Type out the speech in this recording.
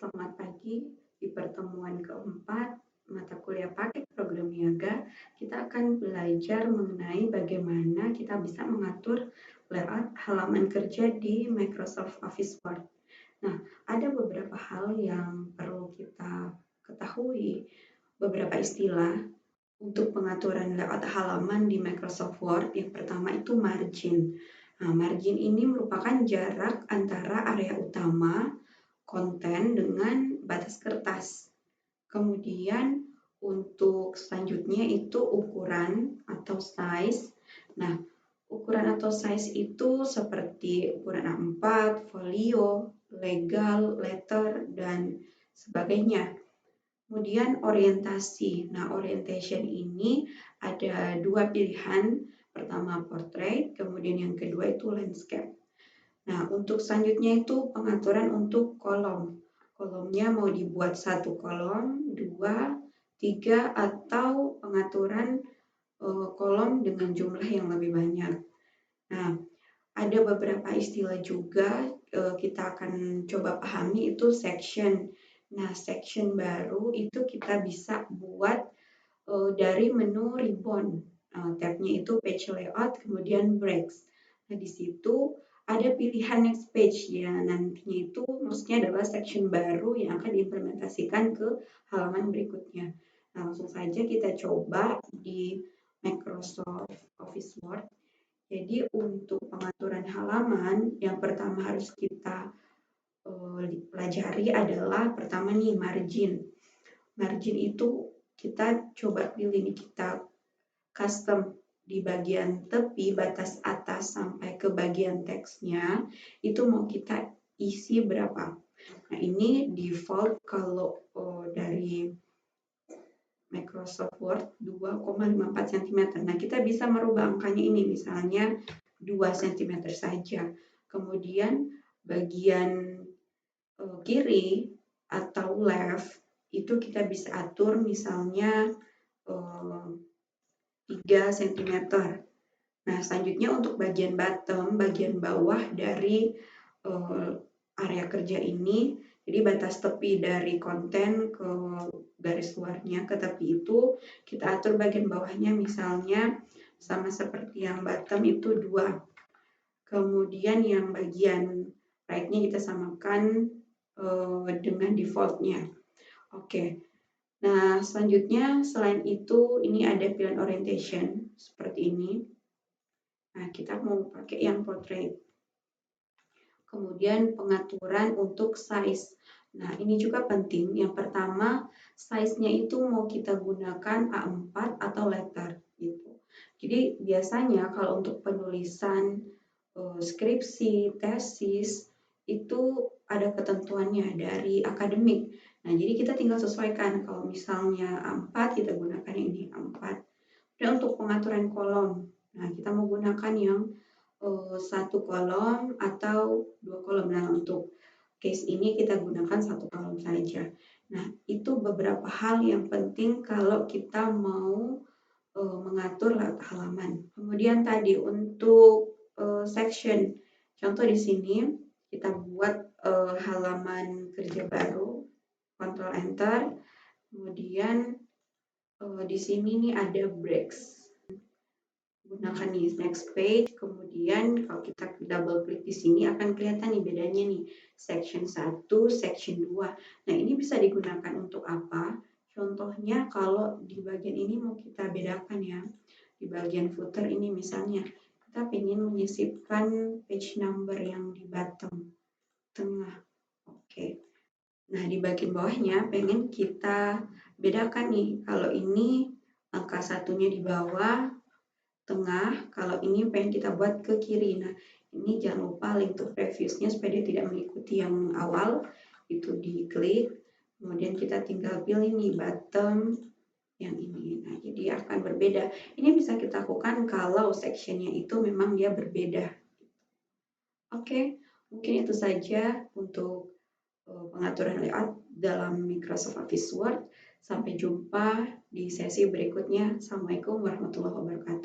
Selamat pagi. Di pertemuan keempat mata kuliah paket program niaga, kita akan belajar mengenai bagaimana kita bisa mengatur layout halaman kerja di Microsoft Office Word. Nah, ada beberapa hal yang perlu kita ketahui, beberapa istilah untuk pengaturan layout halaman di Microsoft Word. Yang pertama itu margin. Nah, margin ini merupakan jarak antara area utama konten dengan batas kertas. Kemudian untuk selanjutnya itu ukuran atau size. Nah, ukuran atau size itu seperti ukuran A4, folio, legal, letter, dan sebagainya. Kemudian orientasi. Nah, orientation ini ada dua pilihan. Pertama portrait, kemudian yang kedua itu landscape. Nah, untuk selanjutnya itu pengaturan untuk kolom. Kolomnya mau dibuat satu kolom, 2, 3, atau pengaturan kolom dengan jumlah yang lebih banyak. Nah, ada beberapa istilah juga kita akan coba pahami itu section. Nah, section baru itu kita bisa buat dari menu ribbon. Tabnya itu page layout, kemudian breaks. Nah, di situ ada pilihan next page ya. Nantinya itu maksudnya adalah section baru yang akan diimplementasikan ke halaman berikutnya. Nah, langsung saja kita coba di Microsoft Office Word. Jadi untuk pengaturan halaman, yang pertama harus kita pelajari adalah pertama nih margin. Margin itu kita coba pilih nih, kita custom di bagian tepi batas atas sampai ke bagian teksnya itu mau kita isi berapa. Nah, ini default kalau dari Microsoft Word 2,54 cm. Nah, kita bisa merubah angkanya ini misalnya 2 cm saja. Kemudian bagian kiri atau left itu kita bisa atur misalnya 3 cm. Nah, selanjutnya untuk bagian bottom, bagian bawah dari area kerja ini, jadi batas tepi dari konten ke garis luarnya ke tepi itu kita atur bagian bawahnya misalnya sama seperti yang bottom itu 2. Kemudian yang bagian right-nya kita samakan dengan default-nya. Oke. Nah, selanjutnya selain itu ini ada pilihan orientation seperti ini. Nah, kita mau pakai yang portrait. Kemudian pengaturan untuk size. Nah, ini juga penting. Yang pertama, size-nya itu mau kita gunakan A4 atau letter gitu. Jadi biasanya kalau untuk penulisan skripsi, tesis itu ada ketentuannya dari akademik. Nah, jadi kita tinggal sesuaikan. Kalau misalnya A4, kita gunakan yang ini A4. Dan untuk pengaturan kolom, nah kita mau gunakan yang satu kolom atau 2 kolom. Nah, untuk case ini kita gunakan satu kolom saja. Nah, itu beberapa hal yang penting kalau kita mau mengatur layout halaman. Kemudian tadi untuk section, contoh di sini kita buat halaman kerja baru, Ctrl Enter, kemudian di sini nih ada breaks. Gunakan nih next page, kemudian kalau kita double klik di sini akan kelihatan nih bedanya nih, section 1, section 2. Nah, ini bisa digunakan untuk apa? Contohnya kalau di bagian ini mau kita bedakan ya, di bagian footer ini misalnya, kita ingin menyisipkan page number yang di bottom tengah. Oke. Nah, di bagian bawahnya pengen kita bedakan nih, kalau ini angka satunya di bawah, tengah, kalau ini pengen kita buat ke kiri. Nah, ini jangan lupa link to previous-nya supaya dia tidak mengikuti yang awal, itu diklik, kemudian kita tinggal pilih nih bottom yang ini. Nah, jadi akan berbeda. Ini bisa kita lakukan kalau section-nya itu memang dia berbeda. Oke, mungkin itu saja untuk pengaturan layout dalam Microsoft Office Word. Sampai jumpa di sesi berikutnya. Assalamualaikum warahmatullahi wabarakatuh.